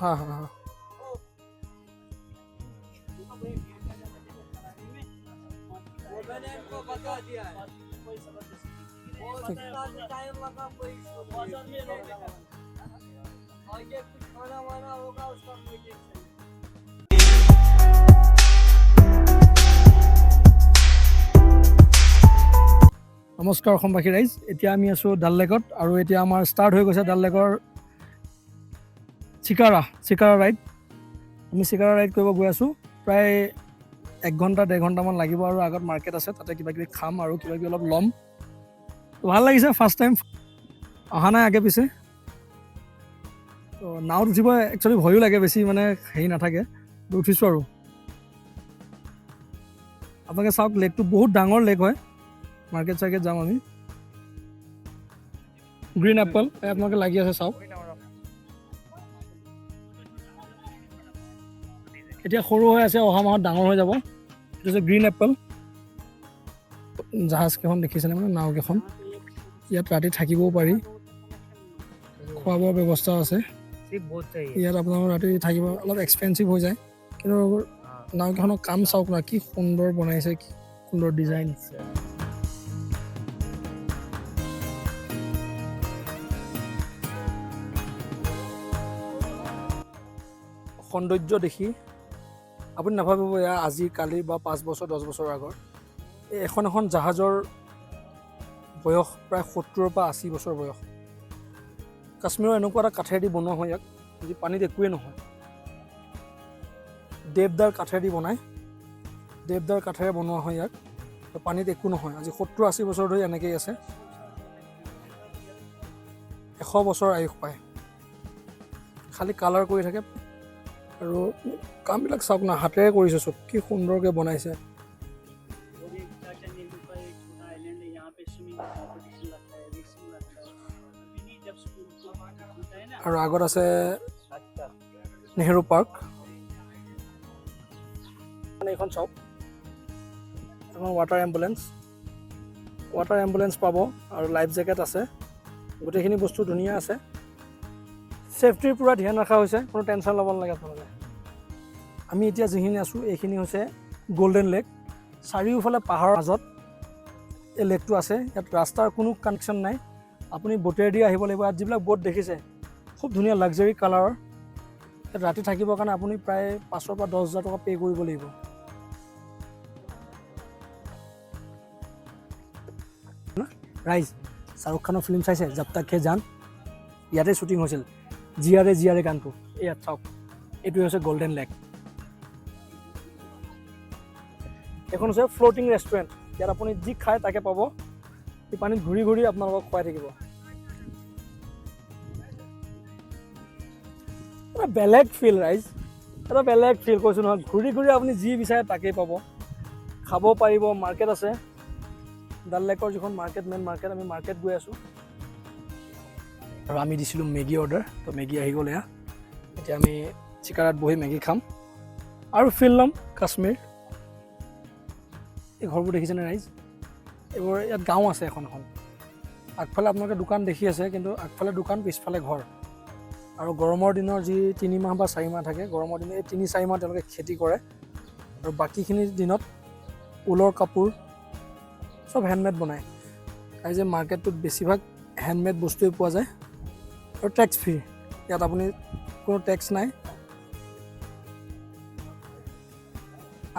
हाँ हाँ हाँ मैंने इनको बता दिया है टाइम लगा कोई आगे कुछ खाना वाना होगा उसका कोई टेंशन নমস্কাৰ অসমবাসী ৰাইজ এতিয়া আমি আছোঁ ডাল লেকত আৰু এতিয়া আমাৰ ষ্টাৰ্ট হৈ গৈছে ডাল লেকৰ চিকাৰা ৰাইড আমি চিকাৰা ৰাইড কৰিব গৈ আছোঁ প্ৰায় 1 ঘণ্টা 1.5 ঘণ্টামান লাগিব আৰু আগত মাৰ্কেট আছে তাতে কিবা কিবি খাম আৰু কিবা কিবি অলপ ল'ম তো ভাল লাগিছে ফাৰ্ষ্ট টাইম অহা নাই আগে পিছে তো নাৱত উঠিব একচুৱেলি ভয়ো লাগে বেছি মানে হেৰি নাথাকে উঠিছোঁ আৰু আপোনালোকে চাওক লেকটো বহুত ডাঙৰ লেক হয় মাৰ্কেট চাৰ্কেট যাম আমি গ্ৰীণ এপল আপোনালোকে লাগি আছে চাওক এতিয়া সৰু হৈ আছে অহা মাহত ডাঙৰ হৈ যাব এইটো হৈছে গ্ৰীণ এপল জাহাজকেইখন দেখিছেনে মানে নাওকেইখন ইয়াত ৰাতি থাকিবও পাৰি খোৱা বোৱাৰ ব্যৱস্থা আছে ইয়াত আপোনালোকৰ ৰাতি থাকিব অলপ এক্সপেঞ্চিভ হৈ যায় কিন্তু নাওকেইখনৰ কাম চাওক না কি সুন্দৰ বনাইছে কি সুন্দৰ ডিজাইন সৌন্দৰ্য দেখি আপুনি নাভাবিব এয়া আজি কালি বা 5 বছৰ 10 বছৰ আগৰ এই এখন জাহাজৰ বয়স প্ৰায় 70 পৰা 80 বছৰ বয়স কাশ্মীৰৰ এনেকুৱা এটা কাঠেদি বনোৱা হয় ইয়াক যি পানীত একোৱে নহয় দেৱদাৰ কাঠেদি বনায় দেৱদাৰ কাঠেৰে বনোৱা হয় ইয়াক পানীত একো নহয় আজি 70-80 বছৰ ধৰি এনেকেই আছে 100 বছৰ আয়ুস পায় খালি কালাৰ কৰি থাকে আৰু কামবিলাক চাওক না হাতেৰে কৰিছে চব কি সুন্দৰকৈ বনাইছে আৰু আগত আছে নেহেৰু পাৰ্ক মানে এইখন চাওক এখন ৱাটাৰ এম্বুলেঞ্চ পাব আৰু লাইফ জেকেট আছে গোটেইখিনি বস্তু ধুনীয়া আছে সেফটিৰ পুৰা ধ্যান ৰখা হৈছে কোনো টেনশ্যন ল'ব নালাগে আপোনালোকে আমি এতিয়া যিখিনি আছোঁ এইখিনি হৈছে গল্ডেন লেক চাৰিওফালে পাহাৰৰ মাজত এই লেকটো আছে ইয়াত ৰাস্তাৰ কোনো কানেকশ্যন নাই আপুনি বোটেৰে দি আহিব লাগিব ইয়াত যিবিলাক বোট দেখিছে খুব ধুনীয়া লাক্সাৰী কালাৰৰ ইয়াত ৰাতি থাকিবৰ কাৰণে আপুনি প্ৰায় 5,000 পৰা 10,000 টকা পে' কৰিব লাগিব ৰাইজ শ্বাহৰুখ খানৰ ফিল্ম চাইছে জব তক হে জান ইয়াতে শ্বুটিং হৈছিল জিয়াৰে গানটো ইয়াত চাওক এইটো হৈছে গল্ডেন লেক এখন হৈছে ফ্ল'টিং ৰেষ্টুৰেণ্ট ইয়াত আপুনি যি খায় তাকে পাব এই পানীত ঘূৰি ঘূৰি আপোনালোকক খুৱাই থাকিব এটা বেলেগ ফিল ৰাইজ এটা বেলেগ ফিল কৈছোঁ নহয় ঘূৰি ঘূৰি আপুনি যি বিচাৰে তাকেই পাব খাব পাৰিব মাৰ্কেট আছে ডাল লেকৰ যিখন মেইন মাৰ্কেট আমি মাৰ্কেট গৈ আছোঁ আৰু আমি দিছিলোঁ মেগী অৰ্ডাৰ তো মেগী আহি গ'ল এয়া এতিয়া আমি চিকাৰাত বহি মেগী খাম আৰু ফিল ল'ম কাশ্মীৰ এই ঘৰবোৰ দেখিছেনে ৰাইজ এইবোৰ ইয়াত গাঁও আছে এখন আগফালে আপোনালোকে দোকান দেখি আছে কিন্তু আগফালে দোকান পিছফালে ঘৰ আৰু গৰমৰ দিনৰ যি 3 মাহ বা 4 মাহ থাকে গৰমৰ দিনত এই 3-4 মাহ তেওঁলোকে খেতি কৰে আৰু বাকীখিনি দিনত ঊলৰ কাপোৰ চব হেণ্ডমেড বনায় আৰু যে মাৰ্কেটটোত বেছিভাগ হেণ্ডমেড বস্তুৱেই পোৱা যায় আৰু টেক্স ফ্ৰী ইয়াত আপুনি কোনো টেক্স নাই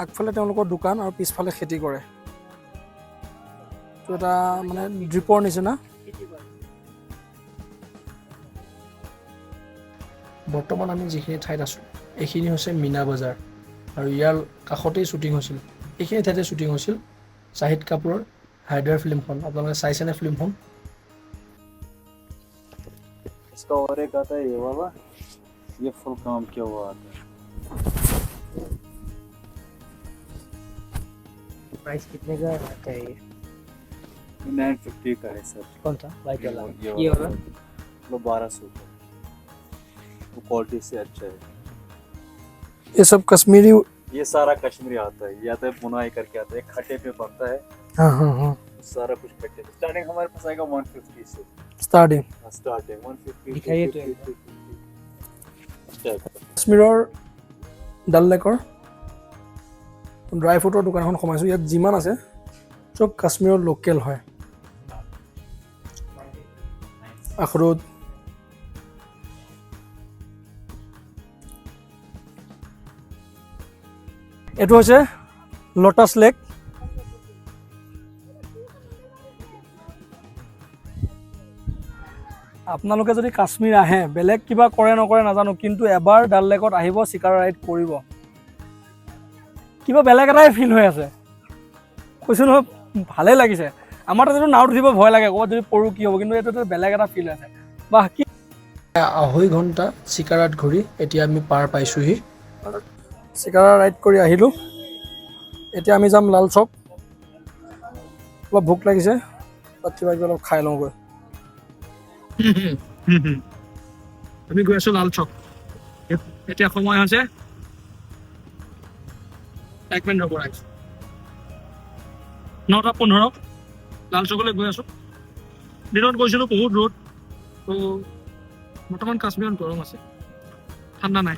আগফালে তেওঁলোকৰ দোকান আৰু পিছফালে খেতি কৰে তো এটা মানে ড্ৰিপৰ নিচিনা বৰ্তমান আমি যিখিনি ঠাইত আছোঁ এইখিনি হৈছে মীনা বজাৰ আৰু ইয়াৰ কাষতেই শ্বুটিং হৈছিল এইখিনি ঠাইতে শ্বুটিং হৈছিল শাহিদ কাপুৰৰ হাইডাৰ ফিল্মখন আপোনালোকে চাইছেনে ফিল্মখন इसका और एक आता है ये वाला ये फुल काम किया हुआ आता है प्राइस कितने का चाहिए 950 का है सर कौन सा वाइट वाला ये वाला वो 1200 का वो क्वालिटी से अच्छा है ये सब कश्मीरी ये सारा कश्मीरी आता है या तो बुनाई करके आता है खट्टे पे बनता है हाँ सारा कुछ खट्टे पे स्टार्टिंग हमारे पास आएगा 150 से स्टार्टिंग 150 दिखाइए तो কাশ্মীৰৰ ডাল লেকৰ ড্ৰাই ফ্ৰুটৰ দোকানখন সোমাইছোঁ। ইয়াত যিমান আছে চব কাশ্মীৰৰ লোকেল হয়। আখৰোট, এইটো হৈছে লোটাছ লেক। আপোনালোকে যদি কাশ্মীৰ আহে, বেলেগ কিবা কৰে নকৰে নাজানো, কিন্তু এবাৰ ডাল লেকত আহিব, চিকাৰা ৰাইড কৰিব। কিবা বেলেগ এটাই ফিল হৈ আছে, কৈছোঁ নহয়, ভালেই লাগিছে। আমাৰ তাত নাওত উঠিব ভয় লাগে, ক'ৰবাত যদি পৰোঁ কি হ'ব, কিন্তু এইটো বেলেগ এটা ফিল আছে। বাহ, কি 2.5 ঘণ্টা চিকাৰাত ঘূৰি এতিয়া আমি পাৰ পাইছোঁহি। চিকাৰা ৰাইড কৰি আহিলোঁ। এতিয়া আমি যাম লাল চক। অলপ ভোক লাগিছে, তাত কিবা কিবি অলপ খাই লওঁগৈ। আমি গৈ আছোঁ লাল চক। এতিয়া সময় হৈছে 1 মিনিট ৰ'ব, 9:15 লাল চকলৈ গৈ আছোঁ। দিনত গৈছিলোঁ, বহুত ৰ'দ। তো বৰ্তমান কাশ্মীৰত গৰম আছে, ঠাণ্ডা নাই,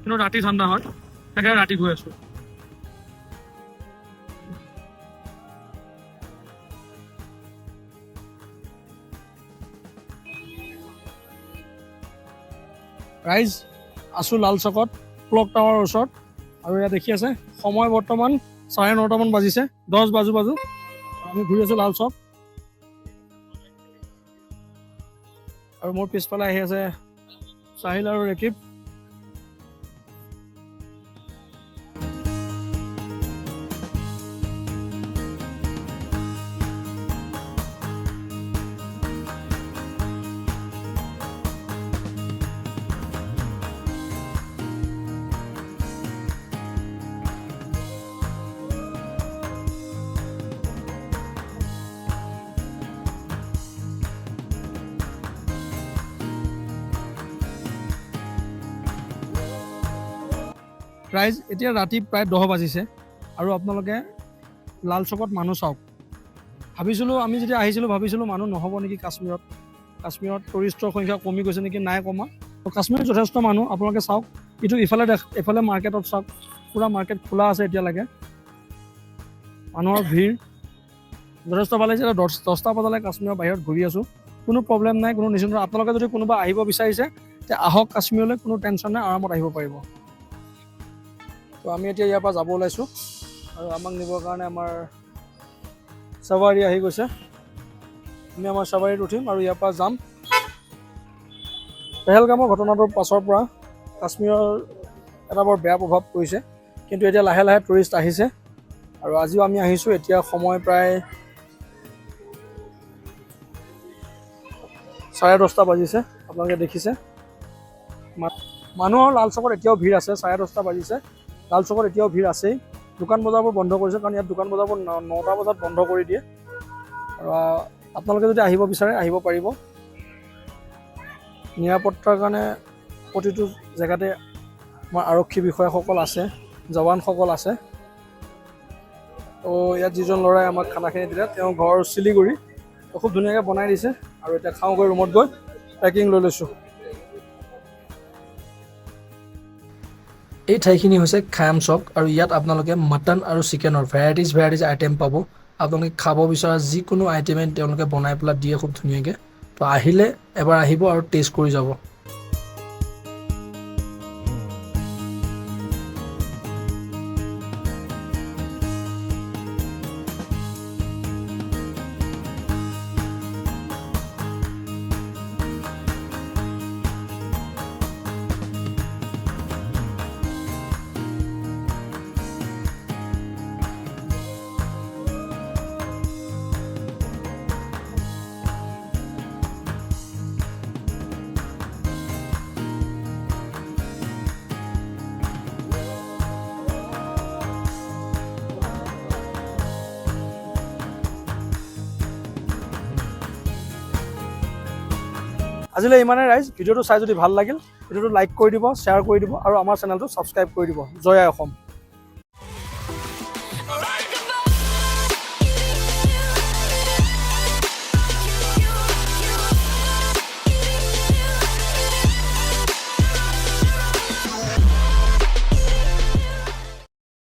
কিন্তু ৰাতি ঠাণ্ডা হয়, সেইকাৰণে ৰাতি গৈ আছোঁ। ৰাইজ, আছোঁ লাল চকত, ক্লক টাৱাৰৰ ওচৰত। আৰু ইয়াত দেখি আছে সময় বৰ্তমান 9:30মান বাজিছে, 10 বাজো বাজো আমি ঘূৰি আছোঁ লাল চক। আৰু মোৰ পিছফালে আহি আছে চাহিল আৰু ৰেকিব। ৰাইজ, এতিয়া ৰাতি প্ৰায় 10 বাজিছে আৰু আপোনালোকে লাল চকত মানুহ চাওক। ভাবিছিলোঁ, আমি যেতিয়া আহিছিলোঁ ভাবিছিলোঁ মানুহ নহ'ব নেকি কাশ্মীৰত। কাশ্মীৰত টুৰিষ্টৰ সংখ্যা কমি গৈছে নেকি, নাই কমা। কাশ্মীৰত যথেষ্ট মানুহ, আপোনালোকে চাওক। এইফালে মাৰ্কেটত চাওক, পূৰা মাৰ্কেট খোলা আছে এতিয়ালৈকে। মানুহৰ ভিৰ যথেষ্ট ভাল লাগিছে। 10টা বজালৈ কাশ্মীৰৰ বাহিৰত ঘূৰি আছোঁ, কোনো প্ৰব্লেম নাই, কোনো নিচিন্ত। আপোনালোকে যদি কোনোবা আহিব বিচাৰিছে তে আহক কাশ্মীৰলৈ, কোনো টেনশ্যন নাই, আৰামত আহিব পাৰিব। তো আমি এতিয়া ইয়াৰ পৰা যাব ওলাইছোঁ আৰু আমাক নিবৰ কাৰণে আমাৰ চাৱাৰী আহি গৈছে। আমি আমাৰ চাৱাৰীত উঠিম আৰু ইয়াৰ পৰা যাম। পেহেলগামৰ ঘটনাটোৰ পাছৰ পৰা কাশ্মীৰৰ এটা বৰ বেয়া প্ৰভাৱ পৰিছে, কিন্তু এতিয়া লাহে লাহে টুৰিষ্ট আহিছে আৰু আজিও আমি আহিছোঁ। এতিয়া সময় প্ৰায় 10:30 বাজিছে, আপোনালোকে দেখিছে। মানুহৰ লাল চকত এতিয়াও ভিৰ আছে, 10:30 বাজিছে, লাল চকত এতিয়াও ভিৰ আছেই। দোকান বজাৰবোৰ বন্ধ কৰিছে, কাৰণ ইয়াত দোকান বজাৰবোৰ 9টা বজাত বন্ধ কৰি দিয়ে। আৰু আপোনালোকে যদি আহিব বিচাৰে আহিব পাৰিব। নিৰাপত্তাৰ কাৰণে প্ৰতিটো জেগাতে আমাৰ আৰক্ষী বিষয়াসকল আছে, জৱানসকল আছে। তো ইয়াত যিজন ল'ৰাই আমাক খানাখিনি দিলে, তেওঁ ঘৰ শিলিগুৰি, খুব ধুনীয়াকৈ বনাই দিছে। আৰু এতিয়া খাওঁগৈ, ৰুমত গৈ পেকিং লৈ লৈছোঁ। এই ঠাইখিনি হৈছে খায়াম চক, আৰু ইয়াত আপোনালোকে মাটন আৰু চিকেনৰ ভেৰাইটিজ আইটেম পাব। আপোনালোকে খাব বিচৰা যিকোনো আইটেমে তেওঁলোকে বনাই পেলাই দিয়ে খুব ধুনীয়াকৈ। তো আহিলে এবাৰ আহিব আৰু টেষ্ট কৰি যাব। আজিলৈ ইমানেই ৰাইজ। ভিডিঅ'টো চাই যদি ভাল লাগিল, ভিডিঅ'টো লাইক কৰি দিব, শ্বেয়াৰ কৰি দিব আৰু আমাৰ চেনেলটো ছাবস্ক্ৰাইব কৰি দিব। জয় আই অসম।